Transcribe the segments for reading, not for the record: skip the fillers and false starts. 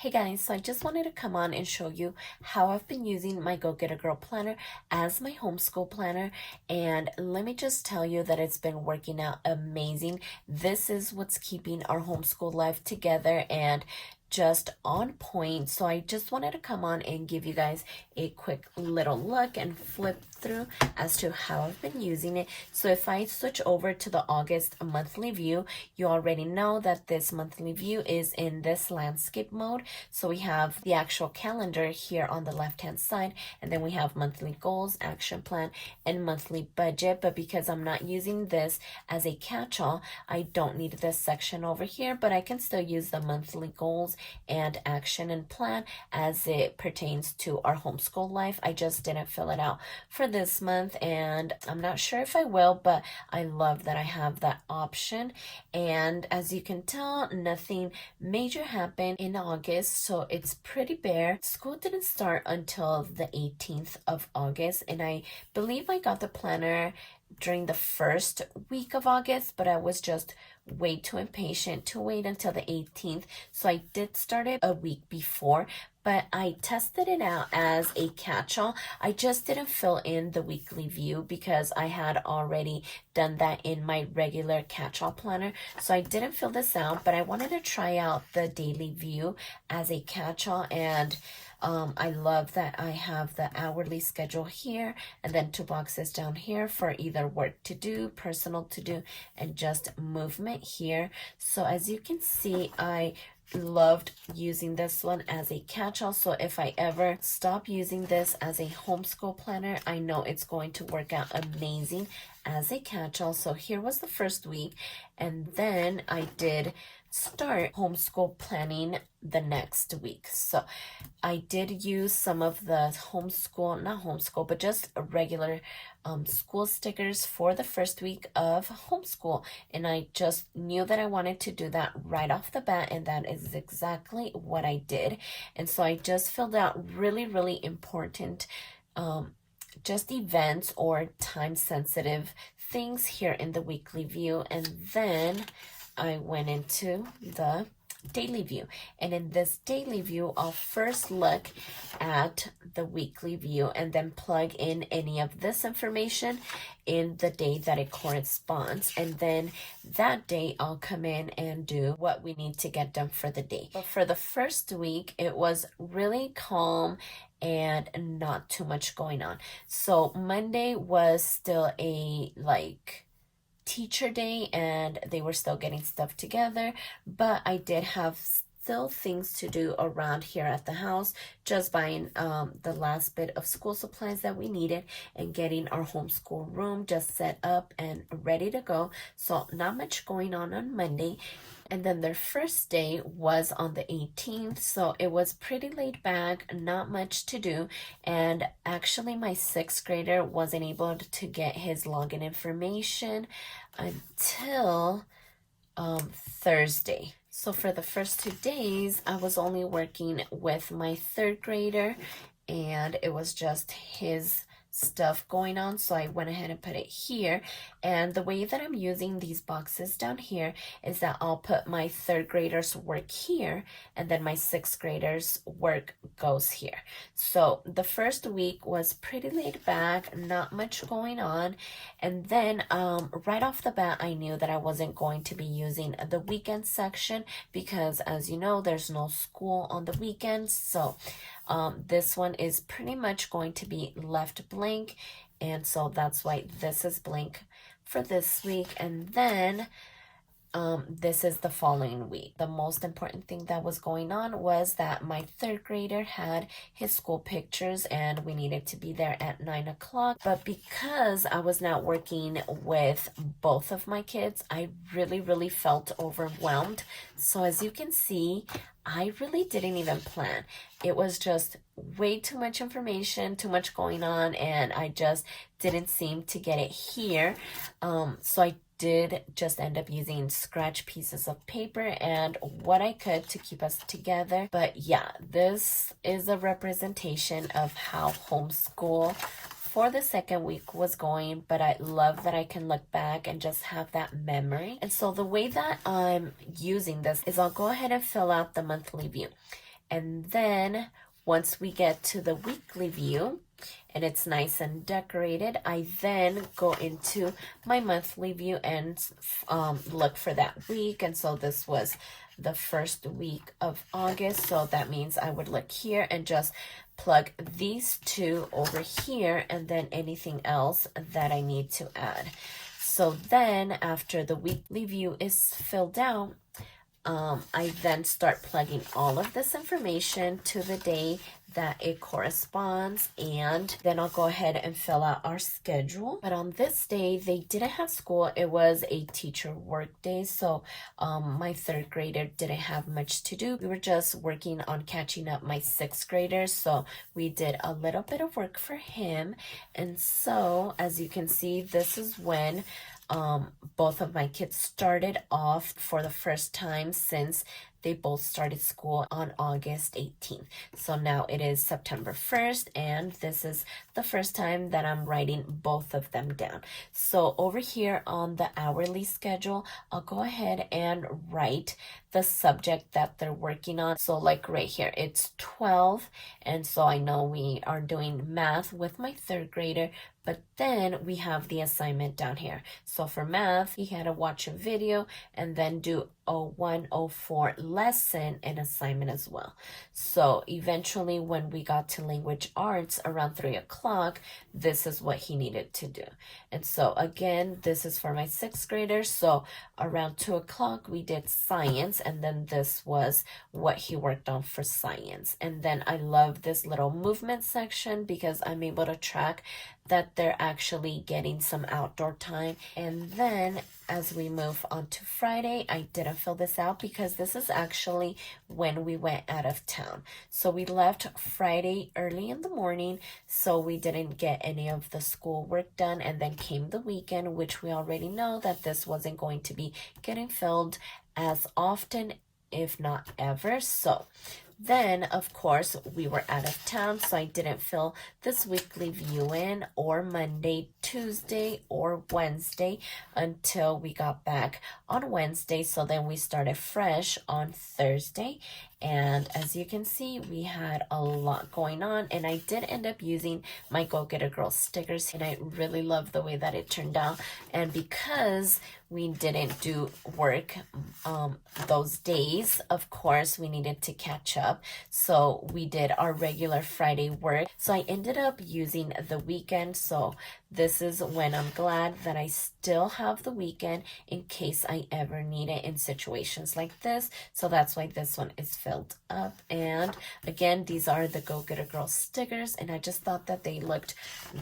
Hey guys, so I just wanted to come on and show you how I've been using my Go Get a Girl planner as my homeschool planner, and let me just tell you that it's been working out amazing. This is what's keeping our homeschool life together and just on point. So I just wanted to come on and give you guys a quick little look and flip through as to how I've been using it. So if I switch over to the August monthly view, you already know that this monthly view is in this landscape mode. So we have the actual calendar here on the left hand side, and then we have monthly goals, action plan, and monthly budget. But because I'm not using this as a catch-all, I don't need this section over here, but I can still use the monthly goals and action and plan as it pertains to our homeschool life. I just didn't fill it out for this month, and I'm not sure if I will, but I love that I have that option. And as you can tell, nothing major happened in August, so it's pretty bare. School didn't start until the 18th of August, and I believe I got the planner during the first week of August, but I was just way too impatient to wait until the 18th. So I did start it a week before, but I tested it out as a catch-all. I just didn't fill in the weekly view because I had already done that in my regular catch-all planner. So I didn't fill this out, but I wanted to try out the daily view as a catch-all, and I love that I have the hourly schedule here and then 2 boxes down here for either work to do, personal to do, and just movement here. So as you can see, I loved using this one as a catch-all. So if I ever stop using this as a homeschool planner, I know it's going to work out amazing as a catch-all. So here was the first week, and then I did start homeschool planning the next week. So I did use some of the not homeschool, but just regular school stickers for the first week of homeschool. And I just knew that I wanted to do that right off the bat, and that is exactly what I did. And so I just filled out really important just events or time sensitive things here in the weekly view, and then I went into the daily view. And in this daily view, I'll first look at the weekly view and then plug in any of this information in the day that it corresponds. And then that day, I'll come in and do what we need to get done for the day. But for the first week, it was really calm and not too much going on. So Monday was still a teacher day, and they were still getting stuff together, but I did have still things to do around here at the house, just buying the last bit of school supplies that we needed and getting our homeschool room just set up and ready to go. So not much going on Monday. And then their first day was on the 18th, so it was pretty laid back, not much to do. And actually my 6th grader wasn't able to get his login information until Thursday. So for the first 2 days, I was only working with my 3rd grader, and it was just his stuff going on, so I went ahead and put it here. And the way that I'm using these boxes down here is that I'll put my 3rd graders work here, and then my 6th graders work goes here. So the first week was pretty laid back, not much going on. And then right off the bat, I knew that I wasn't going to be using the weekend section because, as you know, there's no school on the weekends. So this one is pretty much going to be left blank, and so that's why this is blank for this week. And then this is the following week. The most important thing that was going on was that my 3rd grader had his school pictures, and we needed to be there at 9 o'clock. But because I was not working with both of my kids, I really felt overwhelmed. So as you can see, I really didn't even plan. It was just way too much information, too much going on, and I just didn't seem to get it here. So I did just end up using scratch pieces of paper and what I could to keep us together. But yeah, this is a representation of how homeschool for the second week was going, but I love that I can look back and just have that memory. And so the way that I'm using this is I'll go ahead and fill out the monthly view. And then once we get to the weekly view and it's nice and decorated, I then go into my monthly view and look for that week. And so this was the first week of August. So that means I would look here and just plug these two over here and then anything else that I need to add. So then after the weekly view is filled out, I then start plugging all of this information to the day that it corresponds, and then I'll go ahead and fill out our schedule. But on this day, they didn't have school. It was a teacher work day, so my third grader didn't have much to do. We were just working on catching up my sixth graders, so we did a little bit of work for him. And so as you can see, this is when both of my kids started off for the first time since they both started school on August 18th. So now it is September 1st, and this is the first time that I'm writing both of them down. So over here on the hourly schedule, I'll go ahead and write the subject that they're working on. So like right here, it's 12, and so I know we are doing math with my third grader, but then we have the assignment down here. So for math, he had to watch a video and then do a 104 lesson and assignment as well. So eventually when we got to language arts around 3 o'clock, this is what he needed to do. And so again, this is for my sixth graders. So around 2 o'clock, we did science, and then this was what he worked on for science. And then I love this little movement section because I'm able to track that they're actually getting some outdoor time. And then as we move on to Friday, I didn't fill this out because this is actually when we went out of town. So we left Friday early in the morning, so we didn't get any of the school work done, and then came the weekend, which we already know that this wasn't going to be getting filled as often, if not ever. So then, of course, we were out of town, so I didn't fill this weekly view in or Monday, Tuesday, or Wednesday until we got back on Wednesday. So then we started fresh on Thursday. And as you can see, we had a lot going on, and I did end up using my Go Getter Girl stickers, and I really love the way that it turned out. And because we didn't do work those days, of course, we needed to catch up. So we did our regular Friday work. So I ended up using the weekend. So this is when I'm glad that I still have the weekend in case I ever need it in situations like this. So that's why this one is filled up. And again, these are the Go Getter Girl stickers, and I just thought that they looked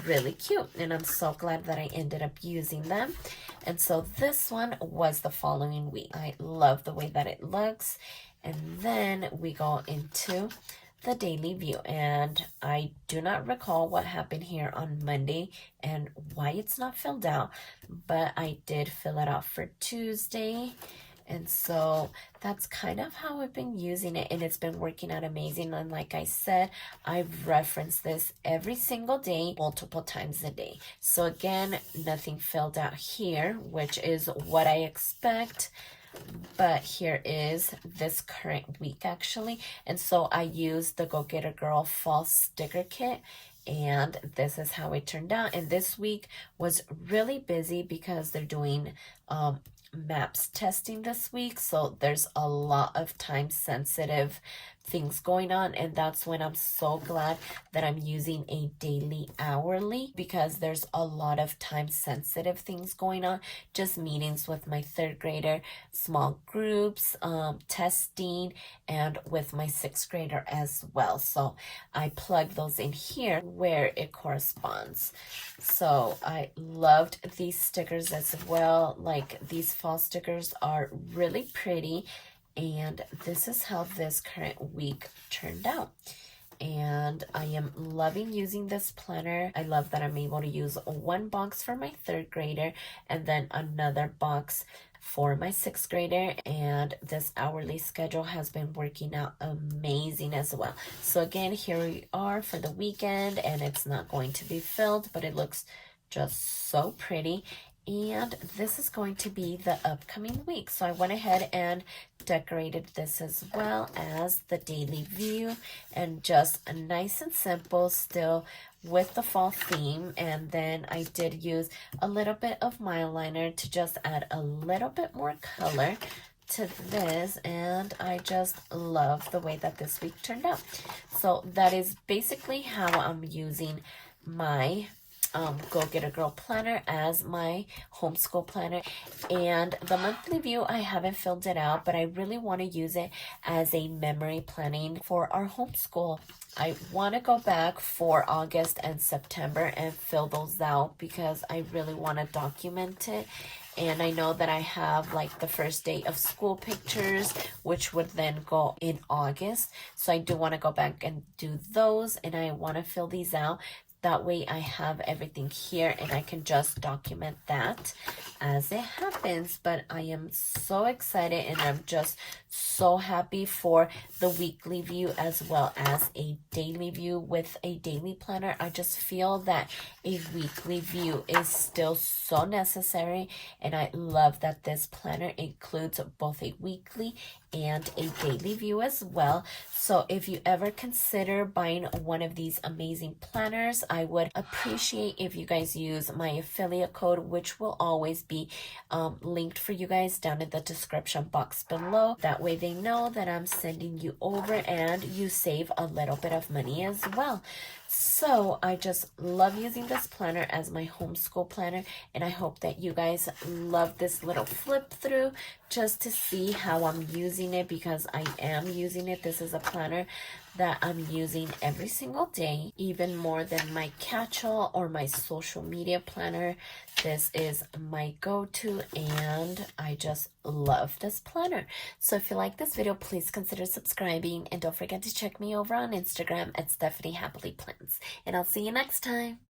really cute, and I'm so glad that I ended up using them. And so this one was the following week. I love the way that it looks. And then we go into the daily view, and I do not recall what happened here on Monday and why it's not filled out, but I did fill it out for Tuesday. And so that's kind of how I've been using it, and it's been working out amazing. And like I said, I've referenced this every single day, multiple times a day. So again, nothing filled out here, which is what I expect. But here is this current week actually. And so I used the Go Getter Girl fall sticker kit, and this is how it turned out. And this week was really busy because they're doing maps testing this week, so there's a lot of time sensitive things going on, and that's when I'm so glad that I'm using a daily hourly, because there's a lot of time sensitive things going on, just meetings with my third grader, small groups, testing, and with my sixth grader as well. So I plug those in here where it corresponds. So I loved these stickers as well. Like, these fall stickers are really pretty, and this is how this current week turned out. And I am loving using this planner. I love that I'm able to use one box for my third grader and then another box for my sixth grader, and this hourly schedule has been working out amazing as well. So again, here we are for the weekend, and it's not going to be filled, but it looks just so pretty. And this is going to be the upcoming week. So I went ahead and decorated this as well as the daily view, and just a nice and simple, still with the fall theme. And then I did use a little bit of Myliner to just add a little bit more color to this, and I just love the way that this week turned out. So that is basically how I'm using my Go Get a Girl planner as my homeschool planner. And the monthly view, I haven't filled it out, but I really want to use it as a memory planning for our homeschool. I want to go back for August and September and fill those out because I really want to document it. And I know that I have like the first day of school pictures, which would then go in August. So I do want to go back and do those, and I want to fill these out. That way I have everything here and I can just document that as it happens. But I am so excited, and I'm just so happy for the weekly view as well as a daily view with a daily planner. I just feel that a weekly view is still so necessary, and I love that this planner includes both a weekly and a daily view as well. So if you ever consider buying one of these amazing planners, I would appreciate if you guys use my affiliate code, which will always be linked for you guys down in the description box below. That way they know that I'm sending you over and you save a little bit of money as well. So I just love using this planner as my homeschool planner, and I hope that you guys love this little flip through just to see how I'm using it, because I am using it. This is a planner that I'm using every single day, even more than my catch-all or my social media planner. This is my go-to, and I just love this planner. So if you like this video, please consider subscribing, and don't forget to check me over on Instagram at stephanyhappilyplans. And I'll see you next time.